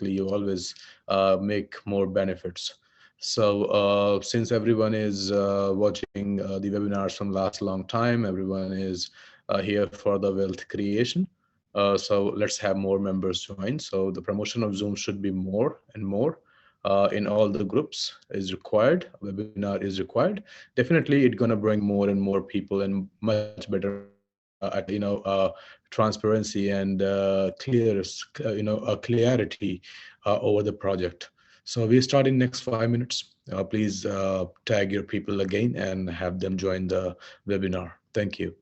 you always make more benefits. So since everyone is watching the webinars from last long time, everyone is here for the wealth creation. So let's have more members join. So the promotion of Zoom should be more and more in all the groups is required. Webinar is required. Definitely, it's gonna bring more and more people and much better transparency and clarity over the project. So we start in next 5 minutes. Please tag your people again and have them join the webinar. Thank you.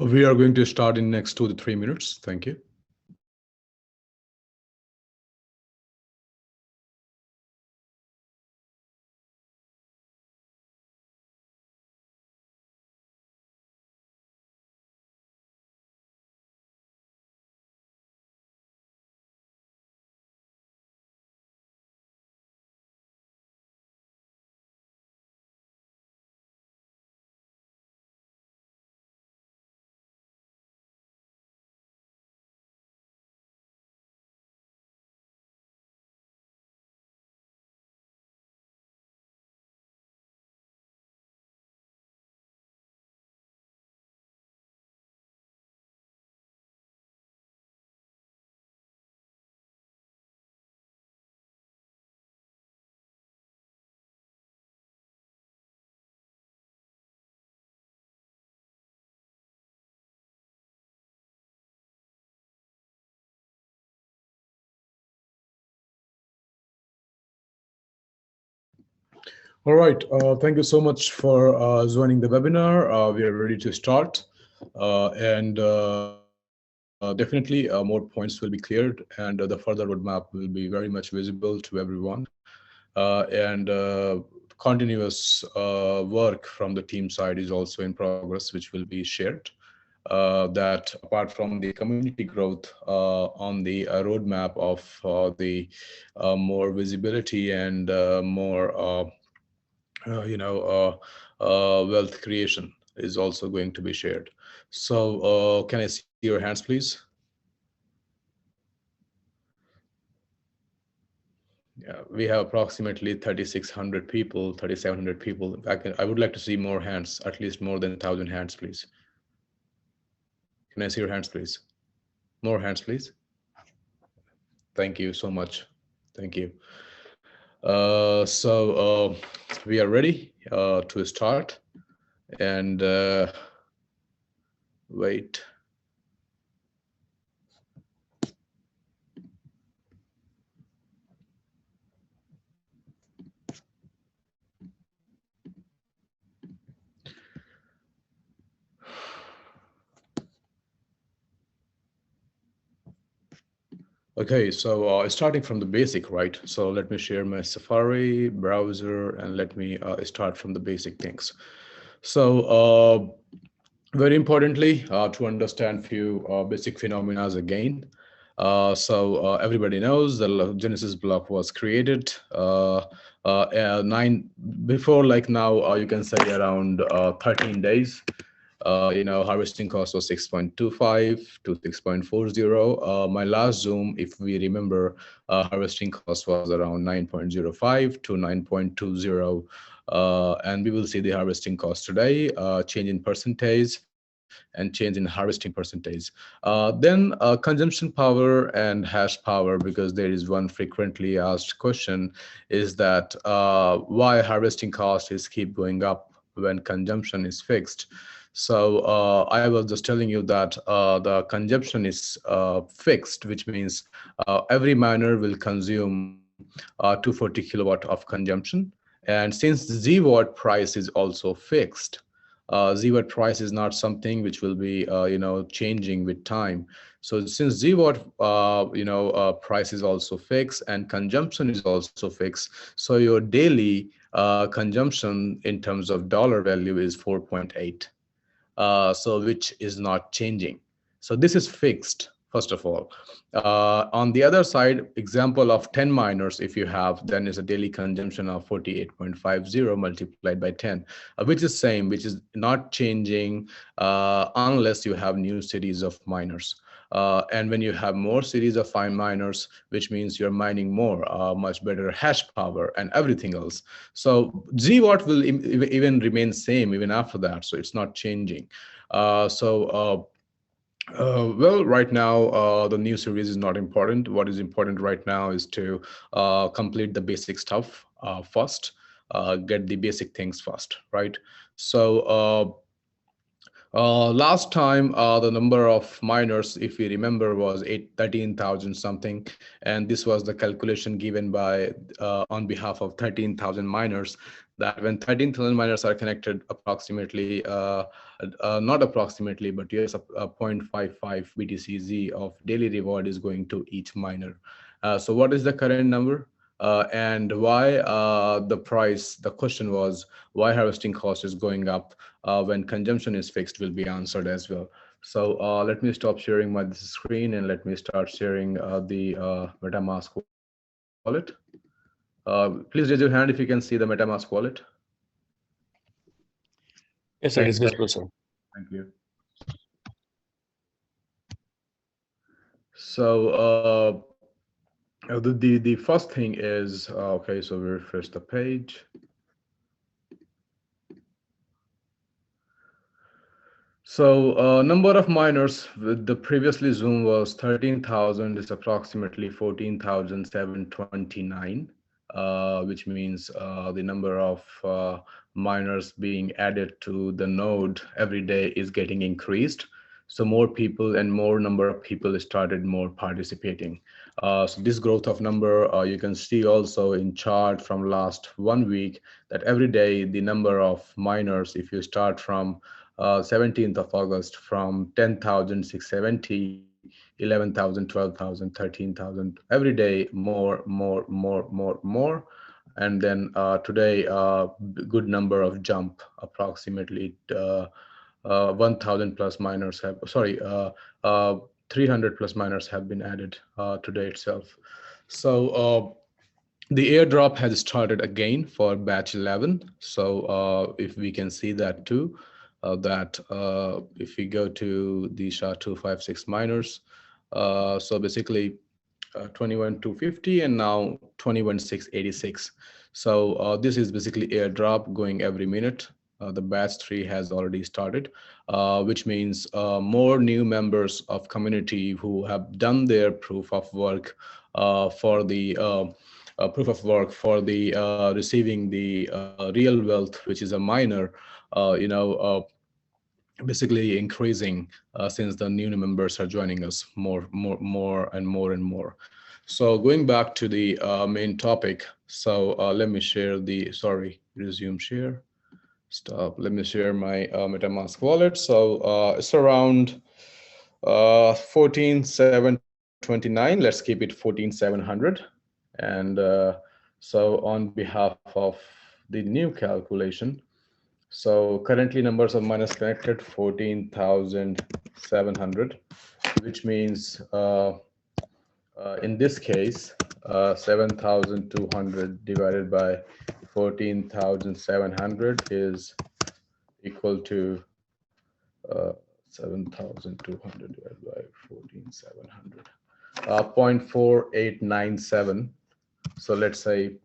We are going to start in next 2 to 3 minutes. Thank you. All right. Thank you so much for joining the webinar. We are ready to start. And definitely more points will be cleared, and the further roadmap will be very much visible to everyone. And continuous work from the team side is also in progress, which will be shared. That apart from the community growth on the roadmap of the more visibility and more wealth creation is also going to be shared. So can I see your hands, please? Yeah, we have approximately 3,600 people, 3,700 people. I would like to see more hands, at least more than 1,000 hands, please. Can I see your hands, please? More hands, please. Thank you so much. Thank you. So we are ready to start. And wait. Okay, so starting from the basic, right? So let me share my Safari browser and let me start from the basic things. So very importantly, to understand few basic phenomena again. So everybody knows the Genesis block was created before, like now you can say around 13 days. Harvesting cost was 6.25 to 6.40. My last Zoom, if we remember, harvesting cost was around 9.05 to 9.20. And we will see the harvesting cost today, change in percentage and change in harvesting percentage. Then consumption power and hash power, because there is one frequently asked question, is that why harvesting cost is keep going up when consumption is fixed. So I was just telling you that the consumption is fixed, which means every miner will consume 240 kilowatt of consumption. And since the Z-watt price is also fixed, Z-watt price is not something which will be changing with time. So since Z-watt price is also fixed and consumption is also fixed, so your daily consumption in terms of dollar value is 4.8. So which is not changing. So this is fixed, first of all. On the other side, example of 10 miners, if you have, then is a daily consumption of 48.50 multiplied by 10, which is same, which is not changing unless you have new series of miners. And when you have more series of fine miners, which means you're mining more, much better hash power and everything else. So G-watt will even remain same even after that. So it's not changing. Well, right now, the new series is not important. What is important right now is to complete the basic stuff first, get the basic things first, right? So last time, the number of miners, if we remember, was 13,000 something. And this was the calculation given by on behalf of 13,000 miners. that when 13,000 miners are connected, approximately, not approximately, but yes, 0.55 BTCZ of daily reward is going to each miner. So what is the current number? And why the question was why harvesting cost is going up when consumption is fixed will be answered as well. So let me stop sharing my screen and let me start sharing the Metamask wallet. Please raise your hand if you can see the Metamask wallet. Yes, sir, it is visible, sir. Thank you. So the first thing is okay. So we refresh the page. So number of miners with the previously Zoom was 13,000. It's approximately 14,729, which means the number of miners being added to the node every day is getting increased. So more people and more number of people started more participating. So this growth of number, you can see also in chart from last 1 week that every day the number of miners, if you start from 17th of August, from 10,670, 11,000, 12,000, 13,000, every day more. And then today, good number of jump, approximately 1,000 plus miners have, sorry, 300 plus miners have been added today itself. So the airdrop has started again for batch 11. So if we can see that too, that if we go to the SHA-256 miners, so basically 21,250 and now 21,686. So this is basically airdrop going every minute. The batch 3 has already started, which means more new members of community who have done their proof of work for the receiving the real wealth, which is a miner, basically increasing since the new members are joining us more and more. So going back to the main topic, so let me share the, sorry, resume share. Stop. Let me share my MetaMask wallet. So it's around 14,729. Let's keep it 14,700. And so on behalf of the new calculation, so currently numbers of miners connected 14,700, which means in this case 7,200 divided by 14,700 is equal to 7,200 divided by 14,700, 0.4897. So let's say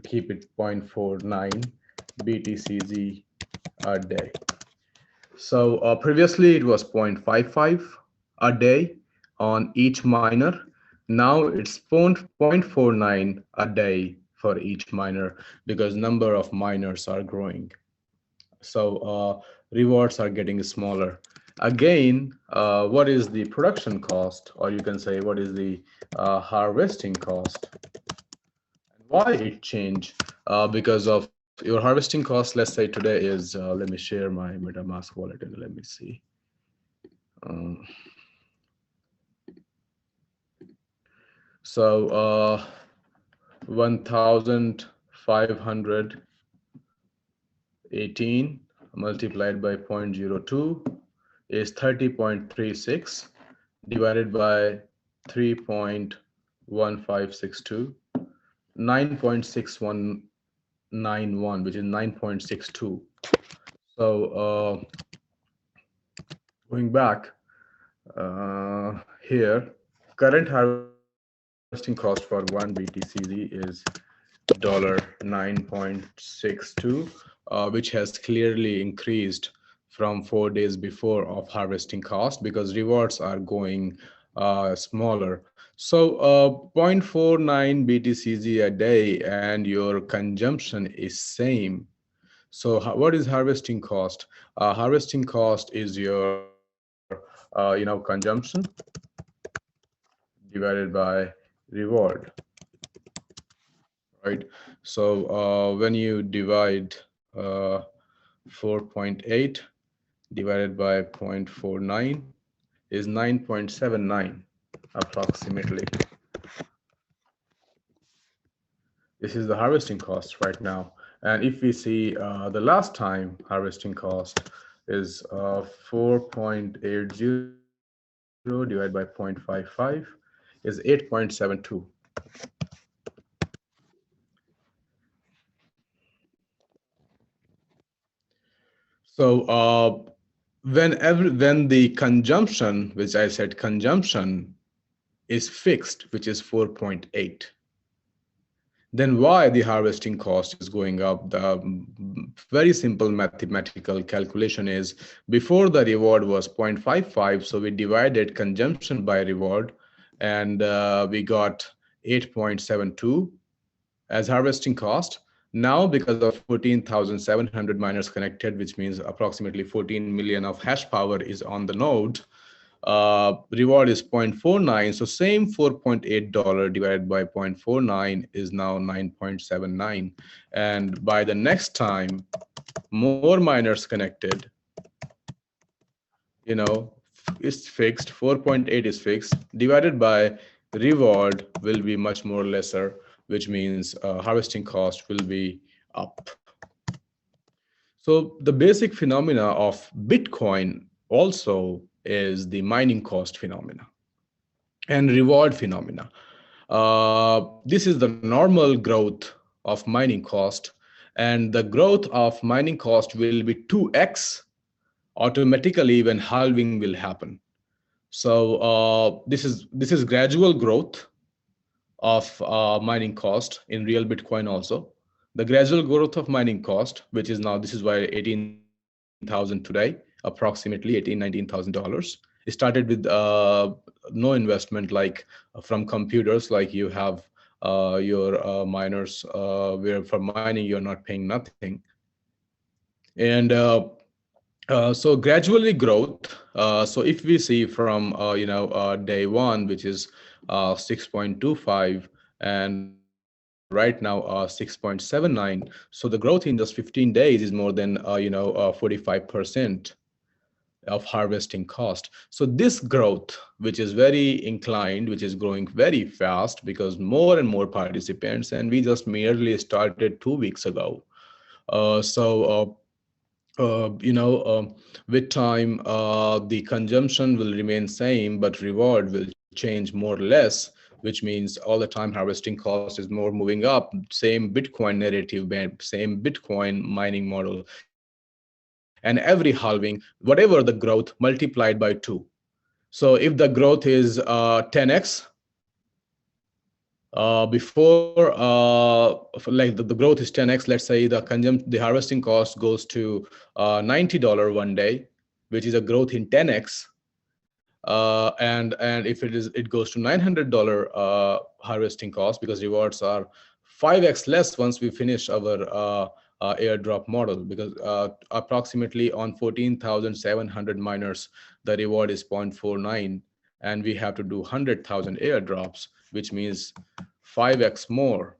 keep it 0.49 BTCZ a day. So previously it was 0.55 a day on each miner. Now it's 0.49 a day for each miner because number of miners are growing. So rewards are getting smaller. Again, what is the production cost, or you can say what is the harvesting cost? Why it changed? Because of your harvesting cost. Let's say today is, let me share my MetaMask wallet and let me see. So 1,518 multiplied by 0.02 is 30.36 divided by 3.1562, 9.6191, which is 9.62. So going back here, current harvesting cost for 1 BTCZ is $9.62, which has clearly increased from 4 days before of harvesting cost because rewards are going smaller. So 0.49 BTCZ a day and your consumption is same. So what is harvesting cost? Harvesting cost is your consumption divided by reward, So when you divide 4.8 divided by 0.49 is 9.79 approximately. This is the harvesting cost right now. And if we see the last time harvesting cost is 4.80 divided by 0.55 is 8.72. So when the consumption, which I said consumption is fixed, which is 4.8, then why the harvesting cost is going up? The very simple mathematical calculation is before the reward was 0.55, so we divided consumption by reward, and we got 8.72 as harvesting cost. Now, because of 14,700 miners connected, which means approximately 14 million of hash power is on the node, reward is 0.49. So same $4.8 divided by 0.49 is now 9.79. And by the next time, more miners connected, it's fixed, 4.8 is fixed, divided by reward will be much more lesser, which means harvesting cost will be up. So the basic phenomena of Bitcoin also is the mining cost phenomena and reward phenomena. This is the normal growth of mining cost, and the growth of mining cost will be 2x automatically when halving will happen. So this is gradual growth of mining cost in real Bitcoin also. The gradual growth of mining cost, which is now, this is why 18,000 today, approximately $19,000. It started with no investment, like from computers, like you have your miners where for mining you're not paying nothing. And so gradually growth. So if we see from day one, which is 6.25, and right now 6.79. So the growth in just 15 days is more than 45% of harvesting cost. So this growth, which is very inclined, which is growing very fast because more and more participants, and we just merely started 2 weeks ago. With time, the consumption will remain same, but reward will change more or less, which means all the time harvesting cost is more moving up. Same Bitcoin narrative, same Bitcoin mining model. And every halving, whatever the growth, multiplied by 2. So if the growth is 10x, before like the growth is 10x, let's say the harvesting cost goes to $90 one day, which is a growth in 10x, and if it goes to $900 harvesting cost, because rewards are 5x less once we finish our airdrop model, because approximately on 14,700 miners the reward is 0.49, and we have to do 100,000 airdrops, which means 5x more.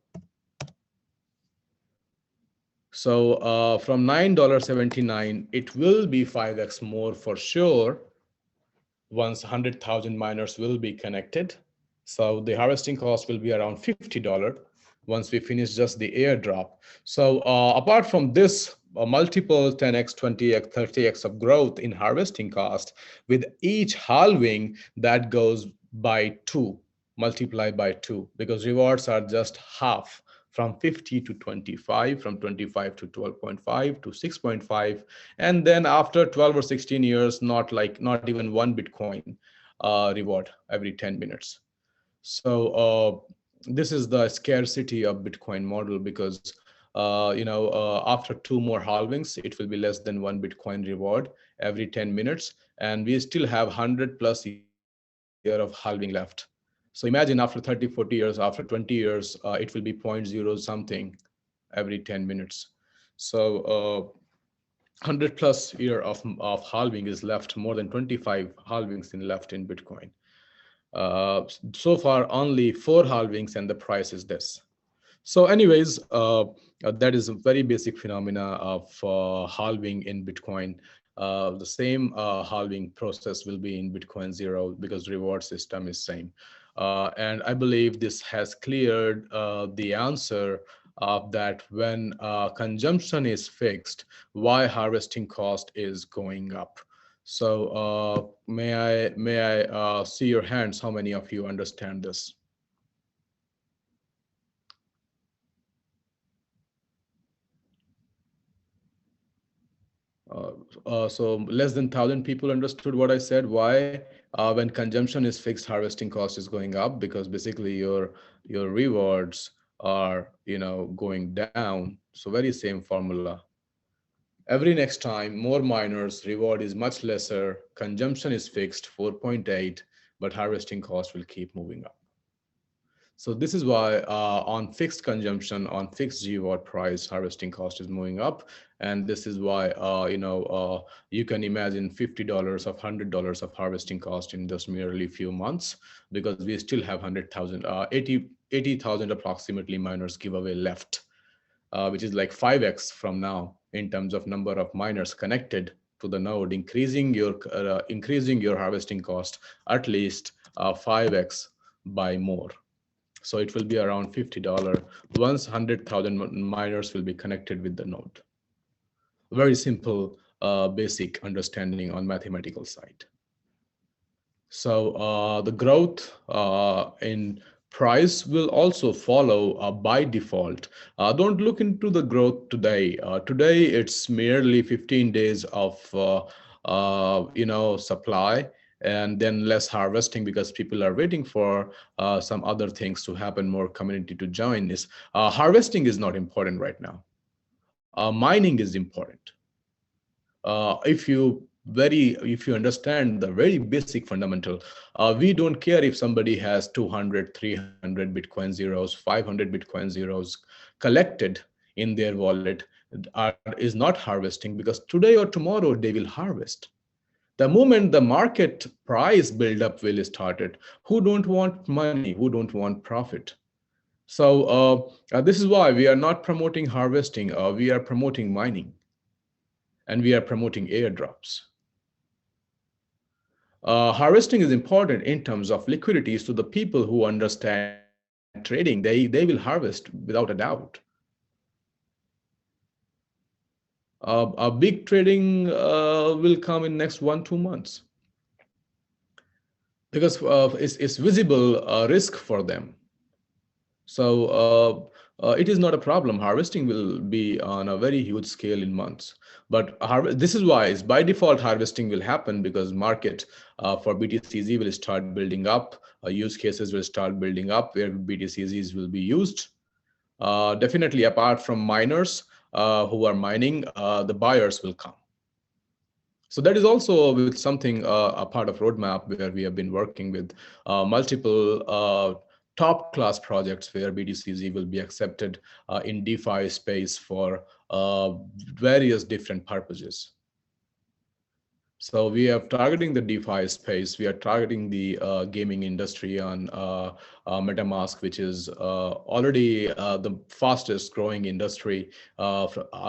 So from $9.79, it will be 5x more for sure once 100,000 miners will be connected. So the harvesting cost will be around $50 once we finish just the airdrop. So apart from this multiple 10x, 20x, 30x of growth in harvesting cost, with each halving that goes by 2, multiplied by 2, because rewards are just half, from 50 to 25, from 25 to 12.5 to 6.5, and then after 12 or 16 years, not even 1 Bitcoin reward every 10 minutes. So this is the scarcity of Bitcoin model, because after 2 more halvings, it will be less than 1 Bitcoin reward every 10 minutes, and we still have 100+ year of halving left. So imagine after 30, 40 years, after 20 years, it will be 0.0 something every 10 minutes. So 100+ year of halving is left, more than 25 halvings left in Bitcoin. So far only 4 halvings and the price is this. So anyways, that is a very basic phenomena of halving in Bitcoin. The same halving process will be in Bitcoin Zero because reward system is same. And I believe this has cleared the answer of that when consumption is fixed, why harvesting cost is going up. So may I see your hands? How many of you understand this? So less than 1,000 people understood what I said. Why? When consumption is fixed, harvesting cost is going up because basically your rewards are going down. So very same formula. Every next time, more miners, reward is much lesser. Consumption is fixed 4.8, but harvesting cost will keep moving up. So this is why on fixed consumption, on fixed GWatt price, harvesting cost is moving up. And this is why, you can imagine $50 of $100 of harvesting cost in just merely few months, because we still have 100,000, 80,000 approximately miners giveaway left, which is like 5x from now in terms of number of miners connected to the node, increasing your harvesting cost at least 5x by more. So it will be around $50 once 100,000 miners will be connected with the node. Very simple, basic understanding on mathematical side. So the growth in price will also follow by default. Don't look into the growth today. Today it's merely 15 days of supply, and then less harvesting because people are waiting for some other things to happen, more community to join. Is harvesting is not important right now. Mining is important. If you understand the very basic fundamental, we don't care if somebody has 200, 300 Bitcoin zeros, 500 Bitcoin zeros collected in their wallet, is not harvesting, because today or tomorrow they will harvest. The moment the market price buildup will started, who don't want money, who don't want profit? So this is why we are not promoting harvesting, we are promoting mining, and we are promoting airdrops. Harvesting is important in terms of liquidity. So the people who understand trading, they will harvest without a doubt. A big trading will come in next 1-2 months, because it's visible risk for them. So it is not a problem. Harvesting will be on a very huge scale in months. But this is why by default harvesting will happen, because market for BTCZ will start building up. Use cases will start building up where BTCZs will be used. Definitely, apart from miners who are mining, the buyers will come. So that is also with something a part of roadmap where we have been working with multiple top class projects where BTCZ will be accepted in DeFi space for various different purposes. So we are targeting the DeFi space. We are targeting the gaming industry on Metamask, which is already the fastest growing industry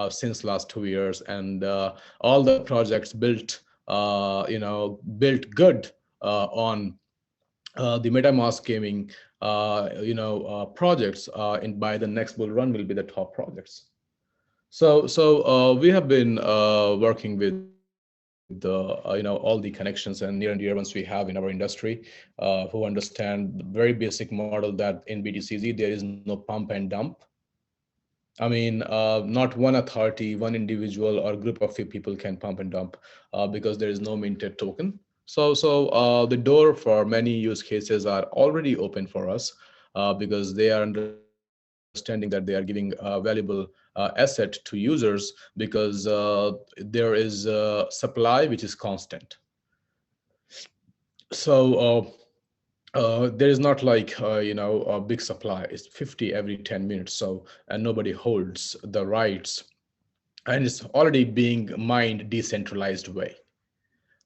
since last 2 years. And all the projects built good on the MetaMask gaming, projects by the next bull run will be the top projects. So we have been working with all the connections and near and dear ones we have in our industry, who understand the very basic model that in BTCZ there is no pump and dump. I mean, not one authority, one individual or group of few people can pump and dump because there is no minted token. So the door for many use cases are already open for us because they are understanding that they are giving a valuable asset to users, because there is supply which is constant. So there is not like a big supply. It's 50 every 10 minutes. So, and nobody holds the rights, and it's already being mined decentralized way.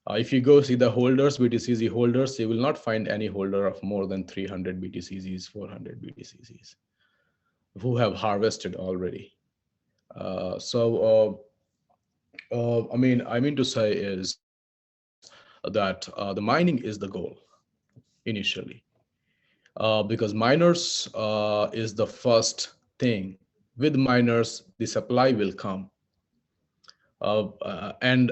If you go see the holders, BTCZ holders, you will not find any holder of more than 300 BTCZs, 400 BTCZs. who have harvested already. I mean to say is that the mining is the goal initially, because miners is the first thing. With miners, the supply will come. And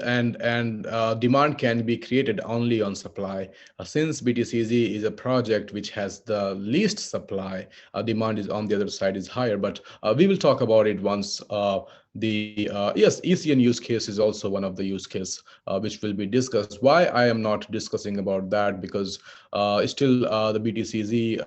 demand can be created only on supply. Since BTCZ is a project which has the least supply, demand is on the other side is higher. But we will talk about it once yes, ECN use case is also one of the use case which will be discussed. Why I am not discussing about that? Because still the BTCZ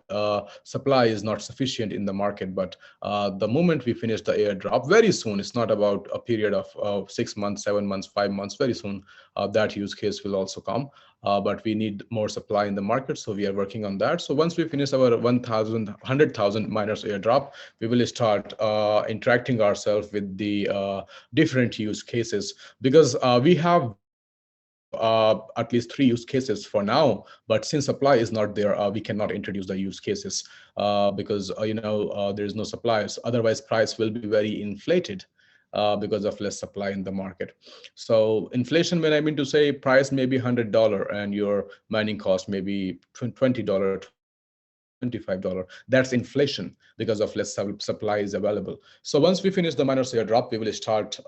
supply is not sufficient in the market. But the moment we finish the airdrop, very soon, it's not about a period of 6 months, 7 months, 5 months, very soon that use case will also come. But we need more supply in the market, so we are working on that. So once we finish our 100,000 miners airdrop, we will start interacting ourselves with the different use cases, because we have at least 3 use cases for now. But since supply is not there, we cannot introduce the use cases because there is no supplies. Otherwise, price will be very inflated because of less supply in the market. So inflation, when I mean to say, price may be $100 and your mining cost may be $20, $25. That's inflation because of less supply is available. So once we finish the miners airdrop, we will start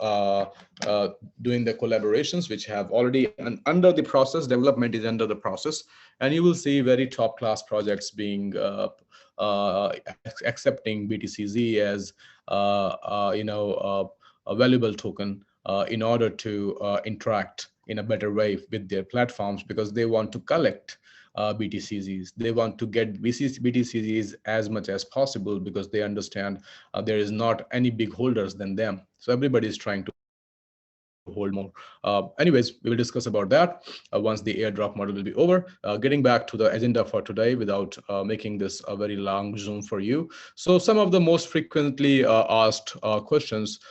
doing the collaborations which have already under the process. Development is under the process, and you will see very top class projects being accepting BTCZ as a valuable token in order to interact in a better way with their platforms, because they want to collect BTCZs. They want to get BTCZs as much as possible, because they understand there is not any big holders than them. So everybody is trying to hold more. Anyways, we will discuss about that once the airdrop model will be over. Getting back to the agenda for today without making this a very long Zoom for you. So some of the most frequently asked questions,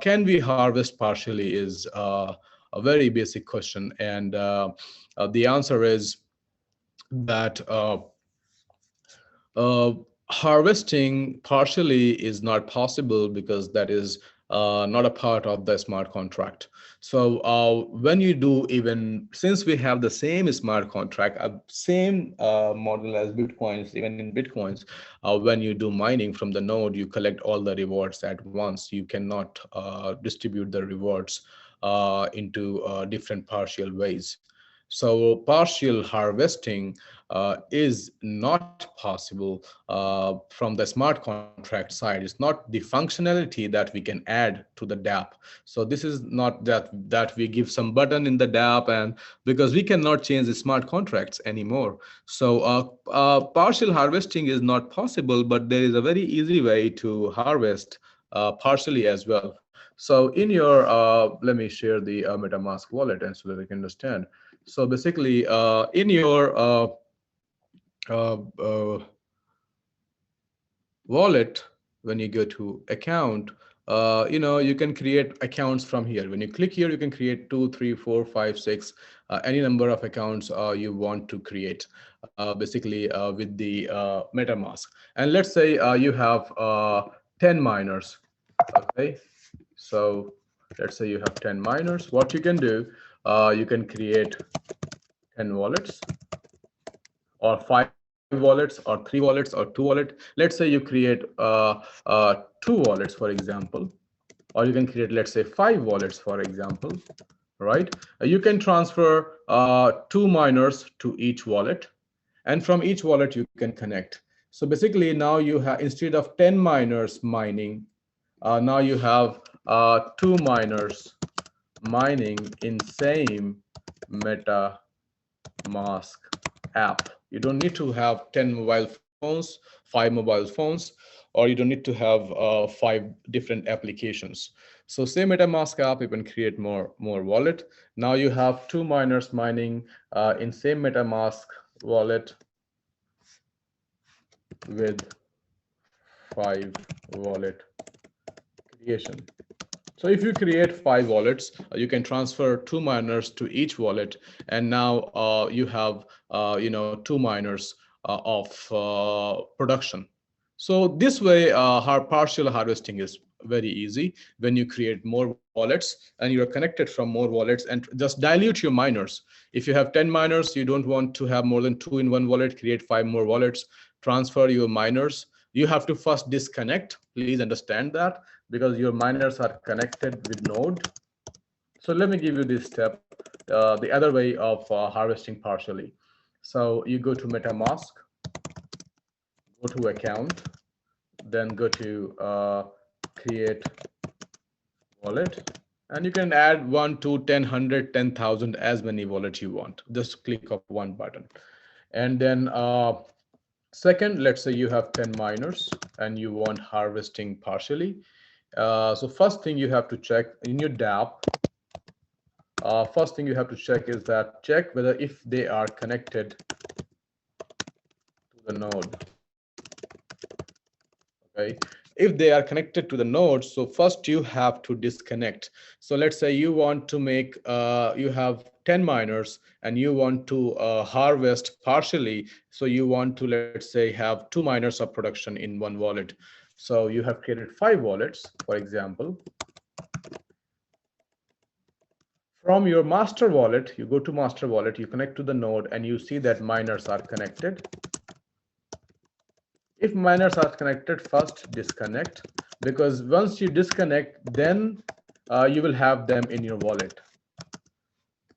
can we harvest partially, is a very basic question. And the answer is that harvesting partially is not possible, because that is not a part of the smart contract. So when you do, even since we have the same smart contract, same model as Bitcoins, even in Bitcoins, when you do mining from the node, you collect all the rewards at once. You cannot distribute the rewards into different partial ways. So partial harvesting is not possible from the smart contract side. It's not the functionality that we can add to the dApp. So this is not that we give some button in the dApp, and because we cannot change the smart contracts anymore. So partial harvesting is not possible, but there is a very easy way to harvest partially as well. So in your, let me share the MetaMask wallet, and so that I can understand. So basically, in your wallet, when you go to account, you can create accounts from here. When you click here, you can create 2, 3, 4, 5, 6, any number of accounts you want to create, basically with the MetaMask. And let's say you have 10 miners. Okay, so let's say you have 10 miners. What you can do, you can create 10 wallets, or 5 wallets, or 3 wallets, or 2 wallets. Let's say you create 2 wallets, for example, or you can create, let's say, 5 wallets, for example, right? You can transfer 2 miners to each wallet, and from each wallet you can connect. So basically, now you have, instead of 10 miners mining, now you have 2 miners mining in same MetaMask app. You don't need to have 10 mobile phones, 5 mobile phones, or you don't need to have 5 different applications. So same MetaMask app, you can create more wallet. Now you have 2 miners mining in same MetaMask wallet with 5 wallet creation. So if you create 5 wallets, you can transfer 2 miners to each wallet, and now you have 2 miners of production. So this way, our partial harvesting is very easy when you create more wallets and you're connected from more wallets, and just dilute your miners. If you have 10 miners, you don't want to have more than 2 in one wallet, create 5 more wallets, transfer your miners. You have to first disconnect. Please understand that, because your miners are connected with node. So let me give you this step, the other way of harvesting partially. So you go to MetaMask, go to account, then go to create wallet, and you can add 1 to 10, 100, 10,000, as many wallets you want. Just click of one button. And then second, let's say you have 10 miners and you want harvesting partially. So first thing you have to check in your dApp, first thing you have to check is that check whether if they are connected to the node. Okay, if they are connected to the node, so first you have to disconnect. So let's say you want to make you have 10 miners and you want to harvest partially. So you want to, let's say, have 2 miners of production in one wallet. So you have created 5 wallets, for example. From your master wallet, you go to master wallet, you connect to the node, and you see that miners are connected. If miners are connected, first disconnect, because once you disconnect, then you will have them in your wallet.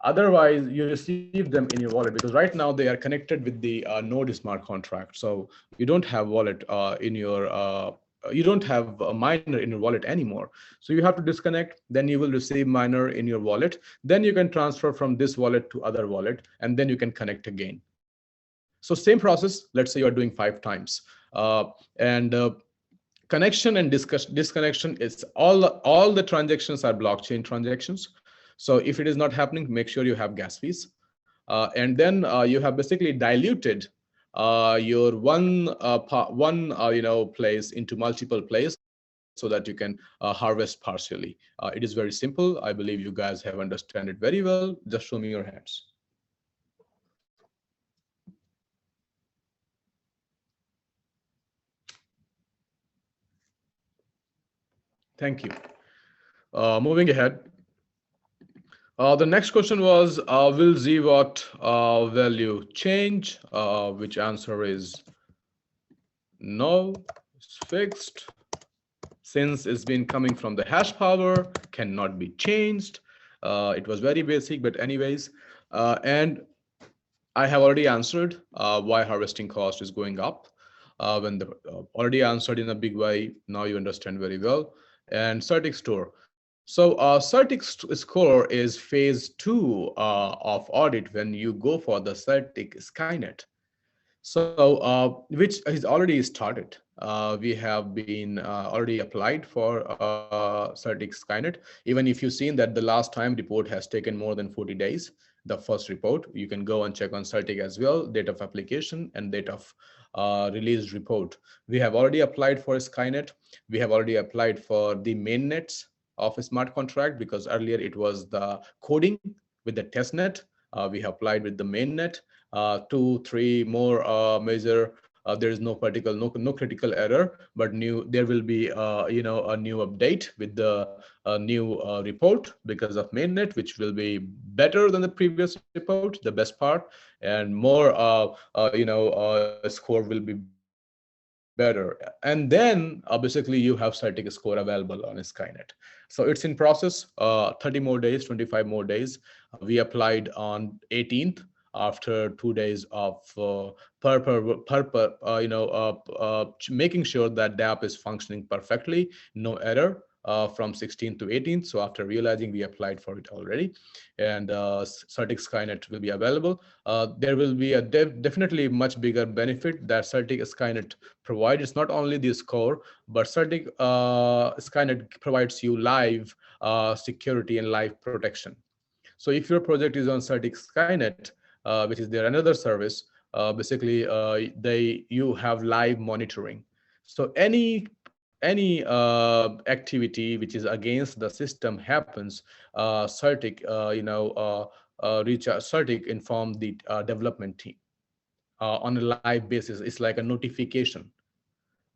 Otherwise, you receive them in your wallet, because right now they are connected with the node smart contract. So you don't have wallet in your you don't have a miner in your wallet anymore. So you have to disconnect, then you will receive miner in your wallet. Then you can transfer from this wallet to other wallet, and then you can connect again. So same process, let's say you are doing 5 times. And connection and disconnection is all the transactions are blockchain transactions. So if it is not happening, make sure you have gas fees. And then you have basically diluted your one place into multiple places, so that you can harvest partially. It is very simple. I believe you guys have understand it very well. Just show me your hands. Thank you. Moving ahead. The next question was, will ZWAT value change? Which answer is no, it's fixed. Since it's been coming from the hash power, cannot be changed. It was very basic, but anyways. And I have already answered why harvesting cost is going up. When the already answered in a big way, now you understand very well. And certic store. So certic score is phase 2 of audit when you go for the certic Skynet. So which is already started. We have been already applied for certic Skynet. Even if you've seen that the last time report has taken more than 40 days, the first report, you can go and check on certic as well, date of application and date of release report. We have already applied for Skynet. We have already applied for the mainnets of a smart contract, because earlier it was the coding with the testnet. We have applied with the mainnet. 2, 3 more major. There is no particular, no critical error, but there will be a new update with the new report because of mainnet, which will be better than the previous report, the best part, and more score will be better. And then basically you have certic score available on Skynet. So it's in process. 30 more days, 25 more days. We applied on 18th, after 2 days of making sure that the app is functioning perfectly, no error, from 16th to 18th. So after realizing, we applied for it already, and certic Skynet will be available. There will be a definitely much bigger benefit that certic Skynet provides. It's not only the score, but certic Skynet provides you live security and live protection. So if your project is on certic Skynet, which is their another service, basically you have live monitoring. So any activity which is against the system happens, certic certic inform the development team on a live basis. It's like a notification.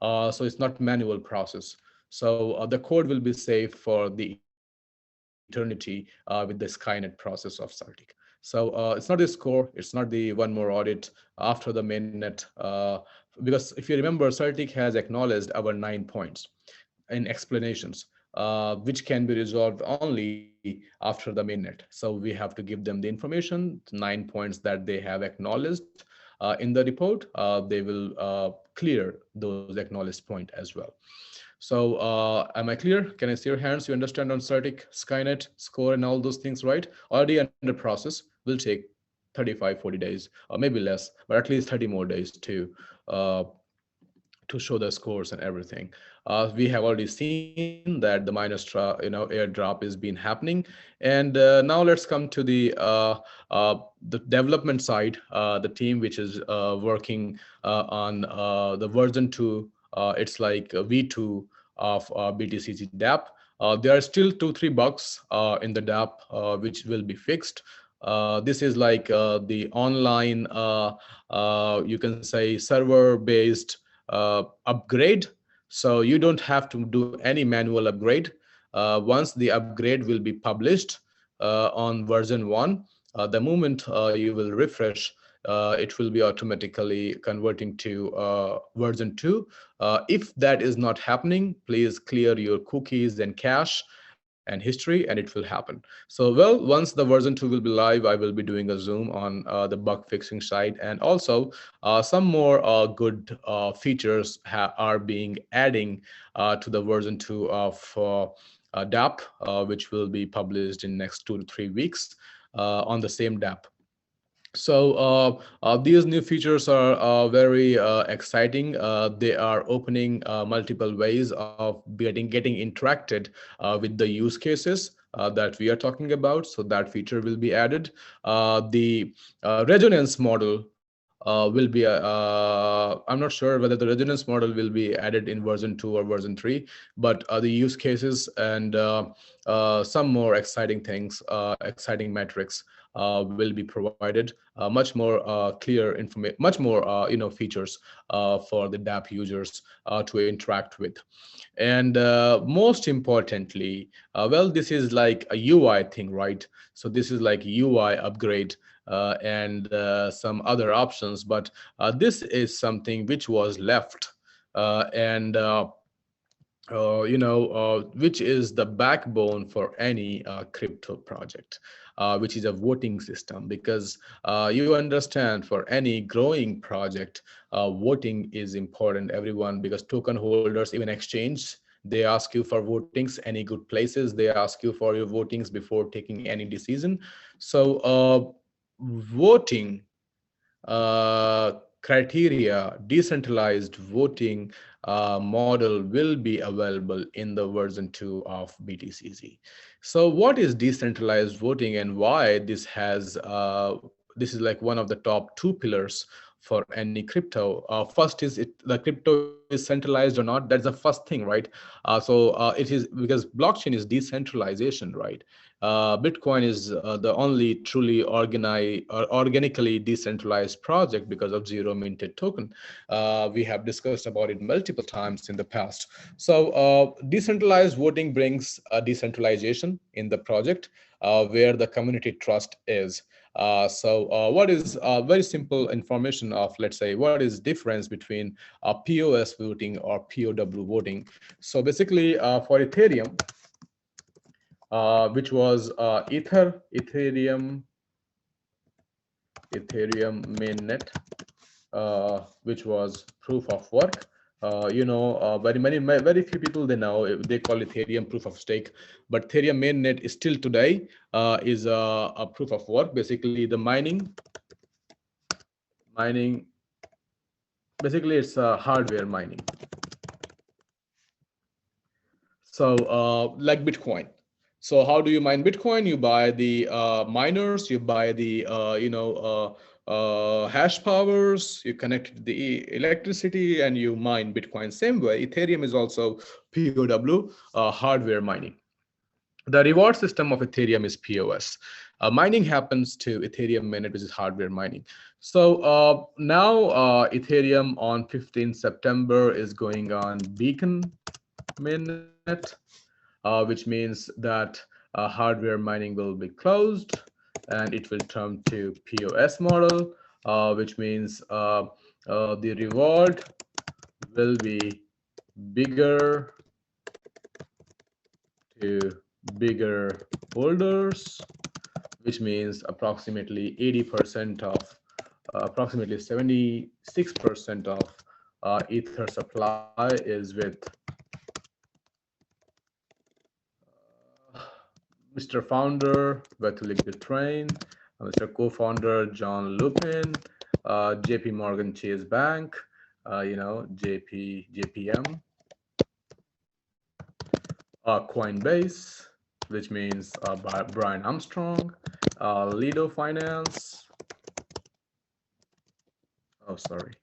So it's not manual process. So the code will be saved for the eternity with the Skynet process of Celtic. So it's not the score, it's not the one more audit after the mainnet, because if you remember, Celtic has acknowledged our 9 points in explanations, which can be resolved only after the mainnet. So we have to give them the information, 9 points that they have acknowledged in the report. They will clear those acknowledged points as well. So am I clear? Can I see your hands? You understand on static, Skynet, score, and all those things, right? Already under process, will take 35, 40 days, or maybe less, but at least 30 more days uh, to show the scores and everything. We have already seen that the minus airdrop is been happening. And now let's come to the development side, the team which is working on the version 2. It's like V2 of BTCZ DApp. There are still 2-3 bugs in the DApp which will be fixed. This is like the online, you can say, server-based upgrade. So you don't have to do any manual upgrade. Once the upgrade will be published on version 1, the moment you will refresh, it will be automatically converting to version 2. If that is not happening, please clear your cookies and cache and history, and it will happen. So, well, once the version 2 will be live, I will be doing a zoom on the bug fixing side, and also some more good features are being adding to the version 2 of DApp, which will be published in next 2 to 3 weeks on the same DApp. So these new features are very exciting. They are opening multiple ways of getting interacted with the use cases that we are talking about. So that feature will be added. The resonance model will be, I'm not sure whether the resonance model will be added in version 2 or version 3, but the use cases and some more exciting things, exciting metrics will be provided, much more clear information, much more features for the DApp users to interact with. And most importantly, well, this is like a UI thing, right? So this is like UI upgrade and some other options, but this is something which was left and which is the backbone for any crypto project, which is a voting system. Because you understand, for any growing project, voting is important, everyone, because token holders, even exchange, they ask you for votings. Any good places, they ask you for your votings before taking any decision. So voting criteria, decentralized voting model will be available in the version 2 of BTCZ. So what is decentralized voting, and why this is like one of the top 2 pillars for any crypto? First is the crypto is centralized or not. That's the first thing, right? So it is because blockchain is decentralization, right? Bitcoin is the only truly organically decentralized project because of zero minted token. We have discussed about it multiple times in the past. So decentralized voting brings decentralization in the project where the community trust is. So what is very simple information of, let's say, what is difference between POS voting or POW voting? So basically for Ethereum, which was Ethereum mainnet, which was proof of work. Very few people they know, they call Ethereum proof of stake, but Ethereum mainnet is still today is a proof of work. Basically, the mining. Basically, it's hardware mining. So like Bitcoin. So how do you mine Bitcoin? You buy the miners, you buy the hash powers, you connect the electricity, and you mine Bitcoin. Same way, Ethereum is also POW, hardware mining. The reward system of Ethereum is POS. Mining happens to Ethereum mainnet, which is hardware mining. So now Ethereum on 15th September is going on Beacon mainnet, which means that hardware mining will be closed and it will turn to POS model, which means the reward will be bigger to bigger holders, which means approximately 80% of, approximately 76% of Ether supply is with Mr. Founder, Vitalik Buterin, Mr. Co-founder John Lupin, JP Morgan Chase Bank, JPM, Coinbase, which means Brian Armstrong, Lido Finance. Oh, sorry.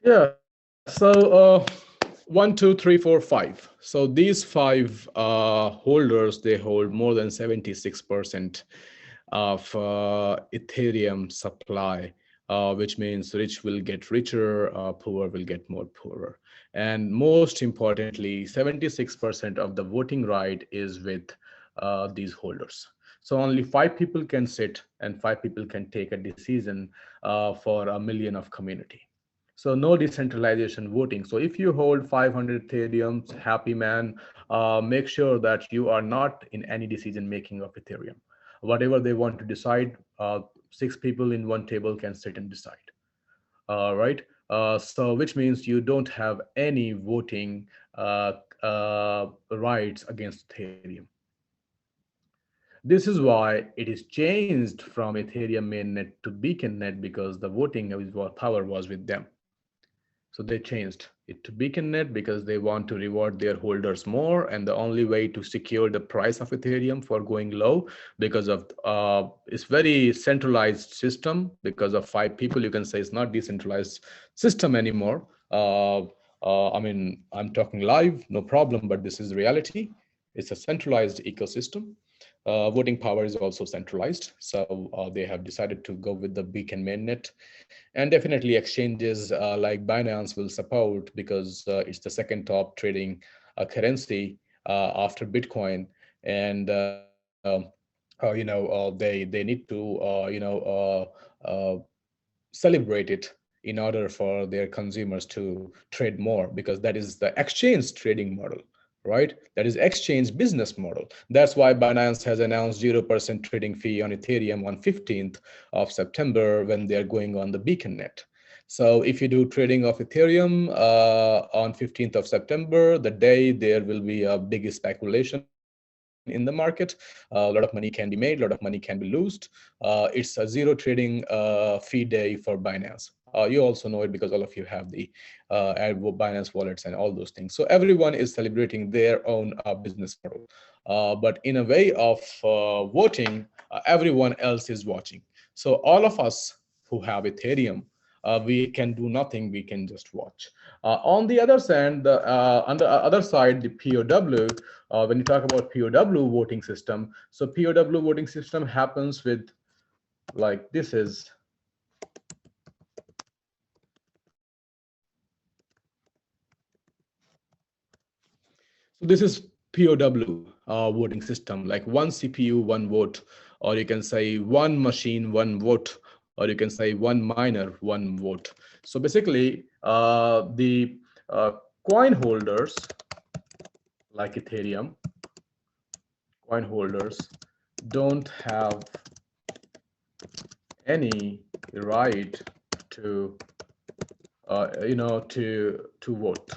Yeah, so 1, 2, 3, 4, 5. So these 5 holders, they hold more than 76% of Ethereum supply, which means rich will get richer, poor will get more poorer. And most importantly, 76% of the voting right is with these holders. So only 5 people can sit and 5 people can take a decision for a million of community. So no decentralization voting. So if you hold 500 Ethereums, happy man, make sure that you are not in any decision making of Ethereum. Whatever they want to decide, 6 people in one table can sit and decide. Right? So which means you don't have any voting rights against Ethereum. This is why it is changed from Ethereum mainnet to BeaconNet, because the voting power was with them. So they changed it to BeaconNet because they want to reward their holders more. And the only way to secure the price of Ethereum for going low, because of it's very centralized system, because of 5 people, you can say it's not decentralized system anymore. I mean, I'm talking live, no problem, but this is reality. It's a centralized ecosystem. Voting power is also centralized. So they have decided to go with the Beacon mainnet. And definitely exchanges like Binance will support, because it's the second top trading currency after Bitcoin. And they need to celebrate it in order for their consumers to trade more, because that is the exchange trading model, right? That is exchange business model. That's why Binance has announced 0% trading fee on Ethereum on 15th of September when they're going on the BeaconNet. So if you do trading of Ethereum on 15th of September, the day there will be a big speculation in the market. A lot of money can be made, a lot of money can be lost. It's a zero trading fee day for Binance. You also know it because all of you have the Binance wallets and all those things. So everyone is celebrating their own business model. But in a way of voting, everyone else is watching. So all of us who have Ethereum, we can do nothing, we can just watch. On the other side, on the other side, the POW, when you talk about POW voting system, so POW voting system happens with, like, this is POW voting system, like one CPU, one vote, or you can say one machine, one vote, or you can say one miner, one vote. So basically, the coin holders, like Ethereum, coin holders don't have any right to, to vote.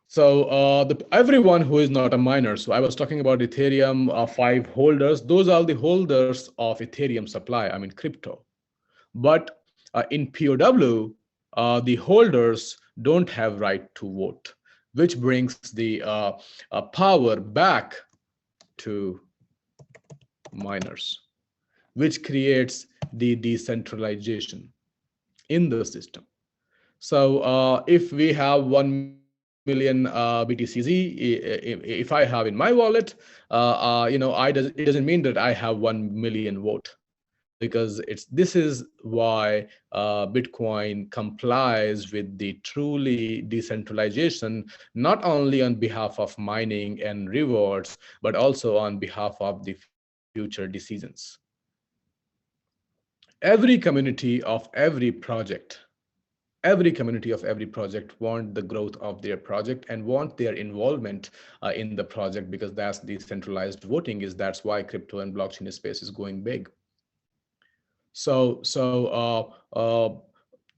So everyone who is not a miner, so I was talking about Ethereum 5 holders, those are the holders of Ethereum supply, I mean crypto. But in POW, the holders don't have right to vote, which brings the power back to miners, which creates the decentralization in the system. So if we have 1 million BTCZ if I have in my wallet, it doesn't mean that I have 1 million vote, because this is why Bitcoin complies with the truly decentralization, not only on behalf of mining and rewards, but also on behalf of the future decisions. Every community of every project want the growth of their project and want their involvement in the project, because that's decentralized voting is. That's why crypto and blockchain space is going big. So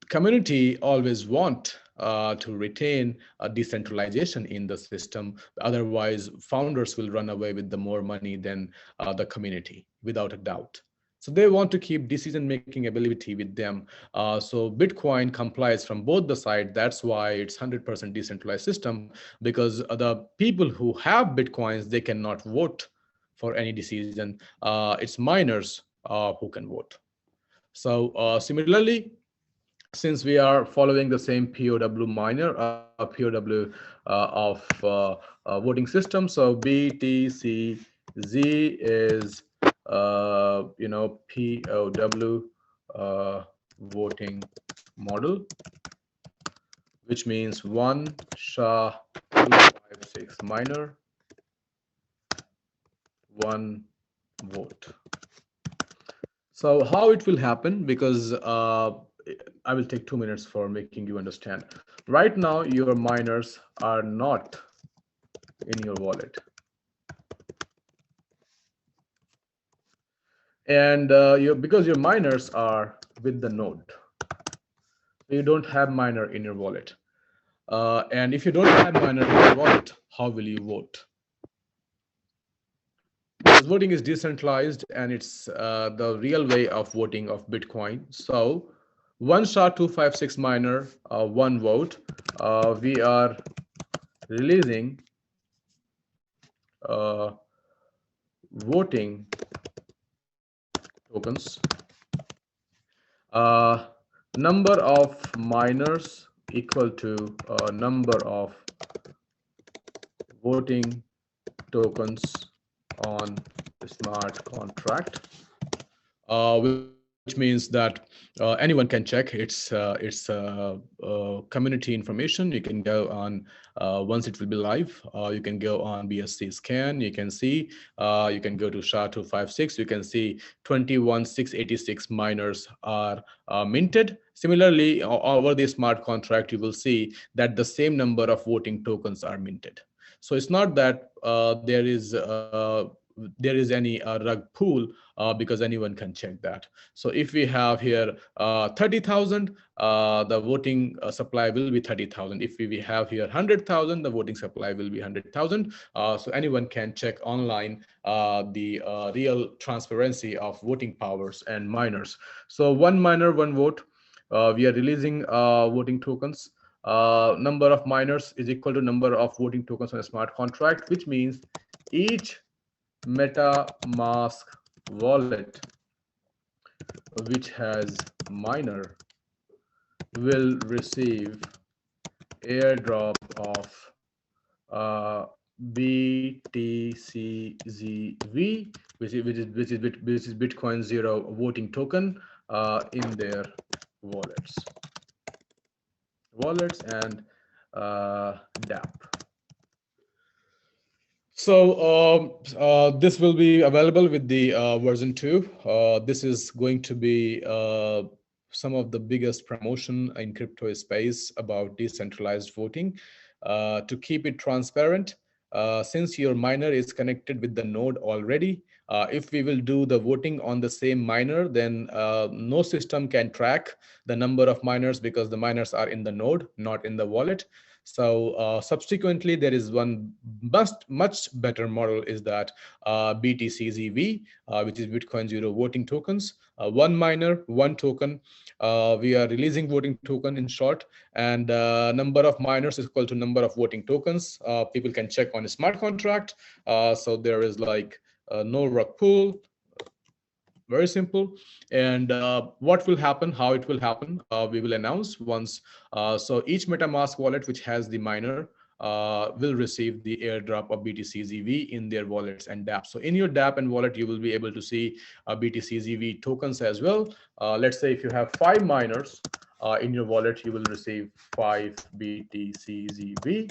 community always want to retain a decentralization in the system. Otherwise, founders will run away with the more money than the community, without a doubt. So they want to keep decision-making ability with them. So Bitcoin complies from both the sides. That's why it's 100% decentralized system, because the people who have Bitcoins, they cannot vote for any decision. It's miners who can vote. So similarly, since we are following the same POW miner, POW of voting system, so BTCZ is POW voting model, which means 1 SHA-256 miner, 1 vote. So how it will happen, because I will take 2 minutes for making you understand. Right now, your miners are not in your wallet. And because your miners are with the node, you don't have miner in your wallet. And if you don't have miner in your wallet, how will you vote? Because voting is decentralized, and it's the real way of voting of Bitcoin. So 1 SHA-256 miner, 1 vote. We are releasing voting tokens. Number of miners equal to number of voting tokens on the smart contract, which means that anyone can check. It's community information. You can go on once it will be live. You can go on BSC scan. You can see. You can go to SHA-256. You can see 21,686 miners are minted. Similarly, over the smart contract, you will see that the same number of voting tokens are minted. So it's not that there is any rug pool, because anyone can check that. So if we have here 30,000, the voting supply will be 30,000. If we have here 100,000, the voting supply will be 100,000. So anyone can check online the real transparency of voting powers and miners. So 1 miner, 1 vote. We are releasing voting tokens. Number of miners is equal to number of voting tokens on a smart contract, which means each Metamask wallet which has miner will receive airdrop of BTCZ-V, which is Bitcoin Zero voting token in their wallets and DApp. So this will be available with the version 2. This is going to be some of the biggest promotion in crypto space about decentralized voting. To keep it transparent, since your miner is connected with the node already, if we will do the voting on the same miner, then no system can track the number of miners, because the miners are in the node, not in the wallet. So subsequently, there is one much better model, is that BTCZ-V, which is Bitcoin Zero voting tokens. 1 miner, 1 token. We are releasing voting token in short, and number of miners is equal to number of voting tokens. People can check on a smart contract. So there is like no rug pull. Very simple. And what will happen, how it will happen, we will announce once. So each MetaMask wallet which has the miner will receive the airdrop of BTCZV in their wallets and dApps. So in your dApp and wallet, you will be able to see BTCZV tokens as well. Let's say if you have 5 miners in your wallet, you will receive 5 BTCZV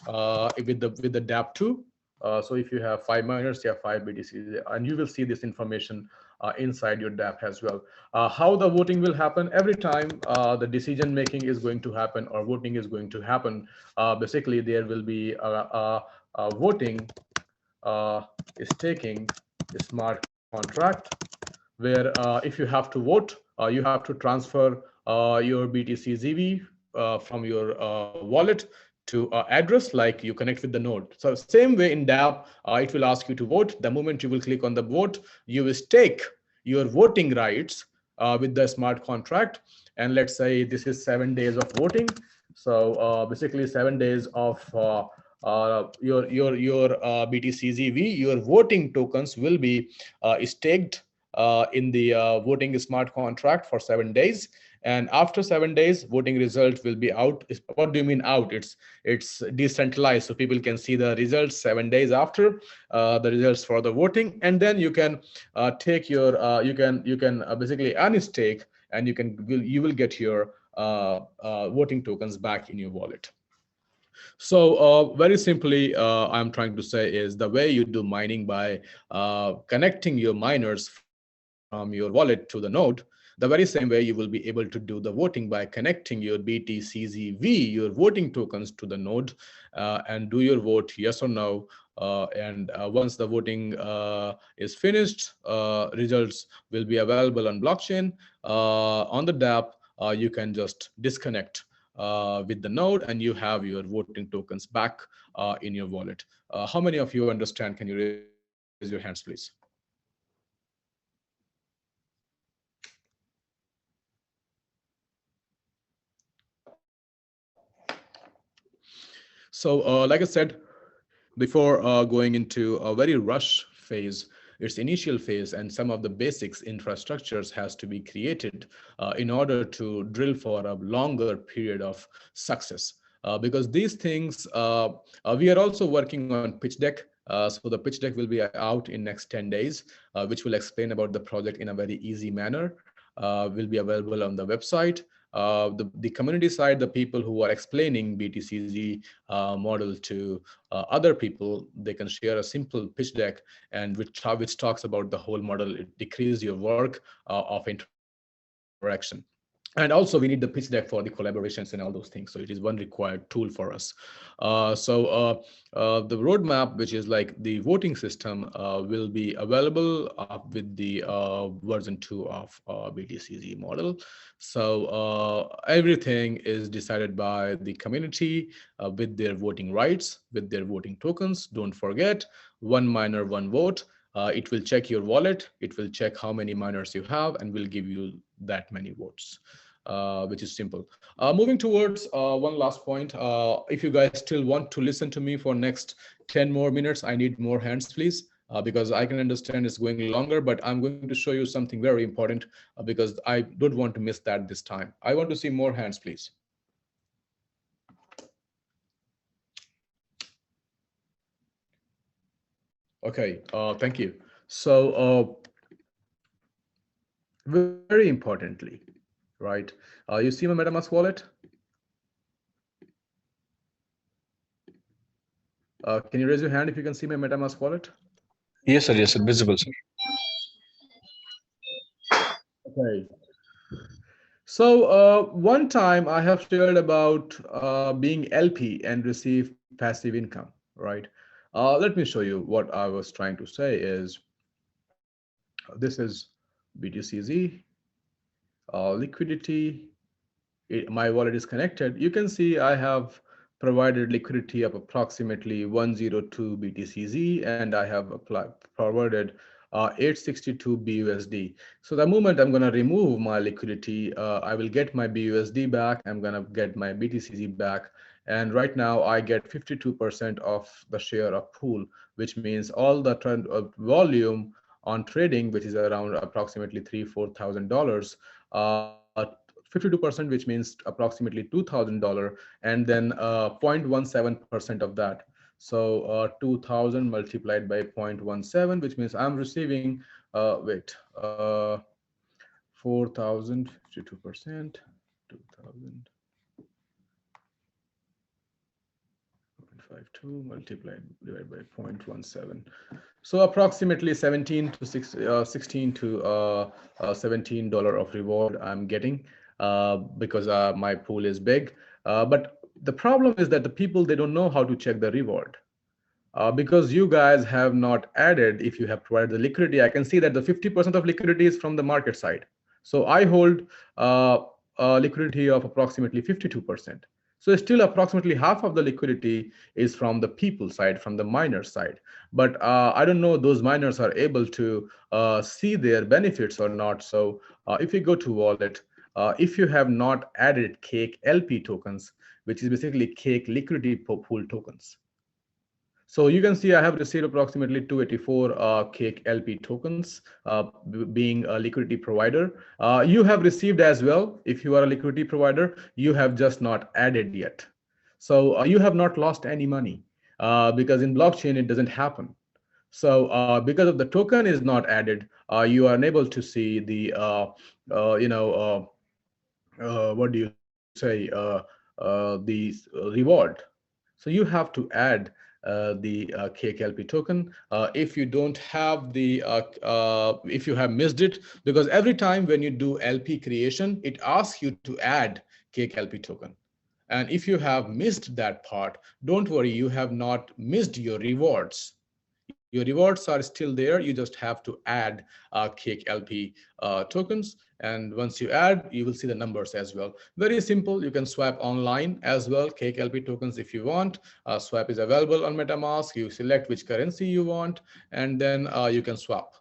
with the dApp2. So if you have 5 miners, you have 5 BTC, and you will see this information inside your dApp as well. How the voting will happen? Every time the decision making is going to happen or voting is going to happen, basically there will be voting is taking a smart contract where if you have to vote, you have to transfer your BTCZV from your wallet to address, like you connect with the node. So same way in dApp, it will ask you to vote. The moment you will click on the vote, you will stake your voting rights with the smart contract. And let's say this is 7 days of voting. So basically 7 days of your BTCZV, your voting tokens will be staked in the voting smart contract for 7 days. And after 7 days, voting result will be out. What do you mean out? It's decentralized, so people can see the results 7 days after the results for the voting, and then you can take your you can basically unstake, and you will get your voting tokens back in your wallet. So very simply, I'm trying to say is the way you do mining by connecting your miners from your wallet to the node, the very same way you will be able to do the voting by connecting your BTCZV, your voting tokens, to the node and do your vote yes or no. And once the voting is finished, results will be available on blockchain. On the dApp, you can just disconnect with the node, and you have your voting tokens back in your wallet. How many of you understand? Can you raise your hands, please? So like I said, before going into a very rush phase, its initial phase and some of the basics infrastructures has to be created in order to drill for a longer period of success. Because these things, we are also working on pitch deck. So the pitch deck will be out in next 10 days, which will explain about the project in a very easy manner. Will be available on the website. The community side, the people who are explaining BTCZ model to other people, they can share a simple pitch deck and which talks about the whole model. It decreases your work of interaction. And also we need the pitch deck for the collaborations and all those things. So it is one required tool for us. The roadmap, which is like the voting system, will be available with the version 2 of BTCZ model. So everything is decided by the community with their voting rights, with their voting tokens. Don't forget, one miner, one vote. It will check your wallet. It will check how many miners you have and will give you that many votes. Which is simple. Moving towards one last point. If you guys still want to listen to me for next 10 more minutes, I need more hands, please, because I can understand it's going longer, but I'm going to show you something very important because I don't want to miss that this time. I want to see more hands, please. Okay, thank you. So very importantly, right? You see my MetaMask wallet? Can you raise your hand if you can see my MetaMask wallet? Yes, sir. Yes, sir. Visible, sir. Okay. So one time I have shared about being LP and receive passive income, right? Let me show you what I was trying to say is this is BTCZ, liquidity. My wallet is connected. You can see I have provided liquidity of approximately 102 BTCZ, and I have forwarded 862 BUSD. So the moment I'm going to remove my liquidity, I will get my BUSD back. I'm going to get my BTCZ back. And right now I get 52% of the share of pool, which means all the volume on trading, which is around approximately $3,000–4,000, 52%, which means approximately $2,000, and then 0.17% of that. So 2,000 multiplied by 0.17, which means I'm receiving, 4,000, 52%, 2,000. 0.52 multiplied divided by 0.17. So approximately 17 to 16 to $17 of reward I'm getting because my pool is big. But the problem is that the people, they don't know how to check the reward. Because you guys have not added, if you have provided the liquidity, I can see that the 50% of liquidity is from the market side. So I hold liquidity of approximately 52%. So still approximately half of the liquidity is from the people side, from the miner side. But I don't know those miners are able to see their benefits or not. So if you go to wallet, if you have not added Cake LP tokens, which is basically Cake liquidity pool tokens. So you can see I have received approximately 284 Cake LP tokens, being a liquidity provider. You have received as well. If you are a liquidity provider, you have just not added yet. So you have not lost any money because in blockchain, it doesn't happen. So because of the token is not added, you are unable to see the, what do you say, the reward. So you have to add the Cake LP token. If you don't have the, if you have missed it, because every time when you do LP creation, it asks you to add Cake LP token. And if you have missed that part, don't worry, you have not missed your rewards. Your rewards are still there. You just have to add Cake LP tokens. And once you add, you will see the numbers as well. Very simple. You can swap online as well, Cake LP tokens if you want. Swap is available on Metamask. You select which currency you want, and then you can swap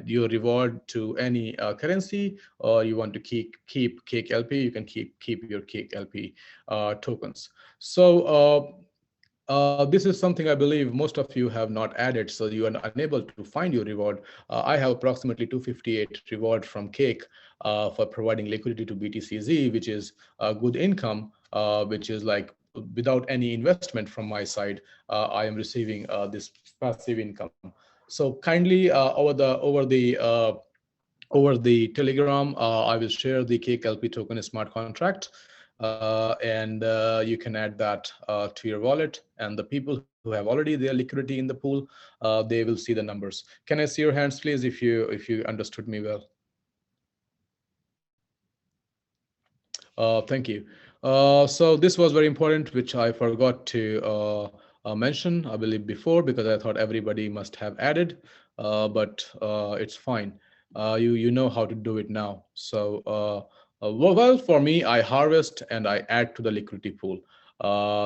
your reward to any currency, or you want to keep Cake LP, you can keep your Cake LP tokens. So this is something I believe most of you have not added, so you are unable to find your reward. I have approximately 258 reward from Cake for providing liquidity to BTCZ, which is a good income, which is like without any investment from my side. I am receiving this passive income. So kindly over the Telegram, I will share the Cake LP token smart contract. And you can add that to your wallet, and the people who have already their liquidity in the pool, they will see the numbers. Can I see your hands, please, if you understood me well? Thank you. So this was very important, which I forgot to mention, I believe, before, because I thought everybody must have added, but it's fine. You know how to do it now. So well, for me, I harvest and I add to the liquidity pool.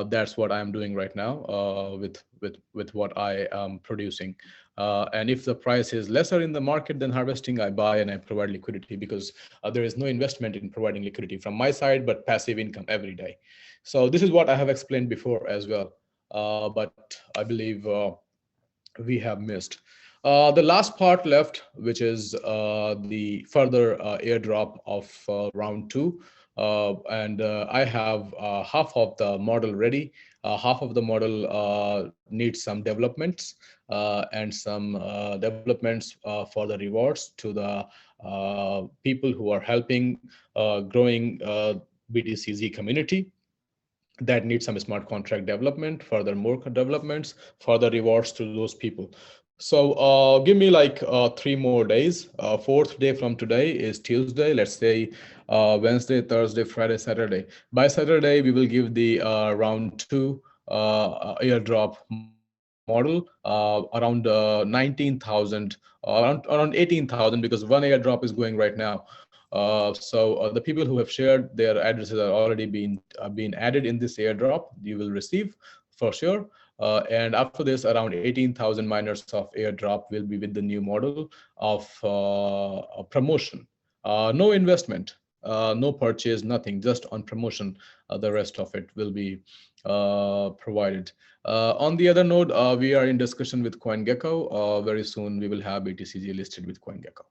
That's what I'm doing right now with what I am producing. And if the price is lesser in the market than harvesting, I buy and I provide liquidity, because there is no investment in providing liquidity from my side, but passive income every day. So this is what I have explained before as well. But I believe we have missed. The last part left, which is the further airdrop of round 2. And I have half of the model ready. Half of the model needs some developments and some developments for the rewards to the people who are helping growing BTCZ community. That needs some smart contract development, further more developments, further rewards to those people. So give me like 3 more days. Fourth day from today is Tuesday. Let's say Wednesday, Thursday, Friday, Saturday. By Saturday, we will give the round 2 airdrop model around 19,000, around 18,000, because one airdrop is going right now. So the people who have shared their addresses are already been added in this airdrop. You will receive for sure. And after this, around 18,000 miners of airdrop will be with the new model of promotion. No investment, no purchase, nothing, just on promotion. The rest of it will be provided. On the other note, we are in discussion with CoinGecko. Very soon we will have BTCZ listed with CoinGecko.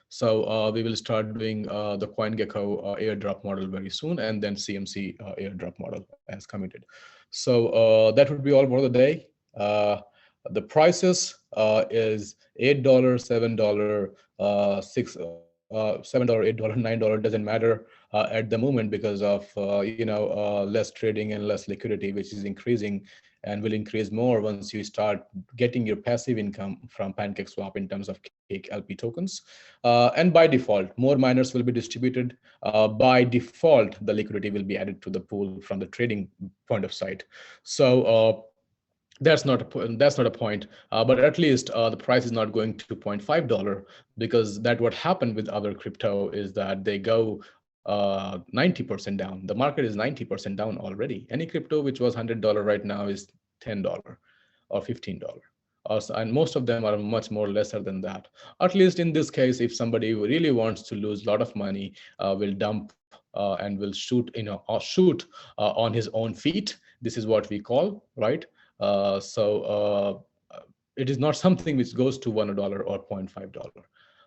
So we will start doing the CoinGecko airdrop model very soon, and then CMC airdrop model as committed. So that would be all for the day. The prices is $8, $7, $7, $8, $9 doesn't matter at the moment because of less trading and less liquidity, which is increasing and will increase more once you start getting your passive income from Pancake Swap in terms of Cake LP tokens. And by default, more miners will be distributed. By default, the liquidity will be added to the pool from the trading point of sight. So that's not a point, but at least the price is not going to $0.5 because that what happened with other crypto is that they go 90% down. The market is 90% down already. Any crypto which was $100 right now is $10 or $15. And most of them are much more lesser than that. At least in this case, if somebody really wants to lose a lot of money, will dump and will shoot, shoot on his own feet. This is what we call, right? So it is not something which goes to $1 or $0.5.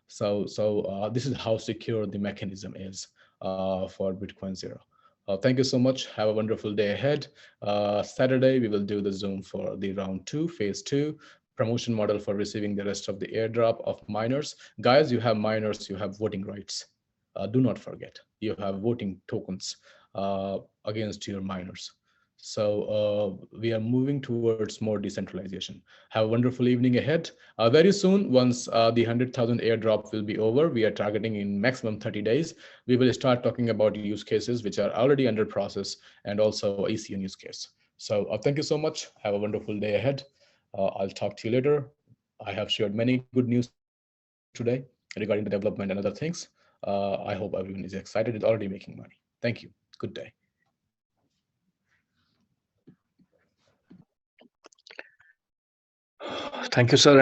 So this is how secure the mechanism is for Bitcoin Zero. Thank you so much. Have a wonderful day ahead. Saturday, we will do the Zoom for the round 2, phase 2, promotion model for receiving the rest of the airdrop of miners. Guys, you have miners, you have voting rights. Do not forget, you have voting tokens against your miners. So we are moving towards more decentralization. Have a wonderful evening ahead. Very soon, once the 100,000 airdrop will be over, we are targeting in maximum 30 days. We will start talking about use cases which are already under process and also ECN use case. So thank you so much. Have a wonderful day ahead. I'll talk to you later. I have shared many good news today regarding the development and other things. I hope everyone is excited. It's already making money. Thank you. Good day. Thank you, sir.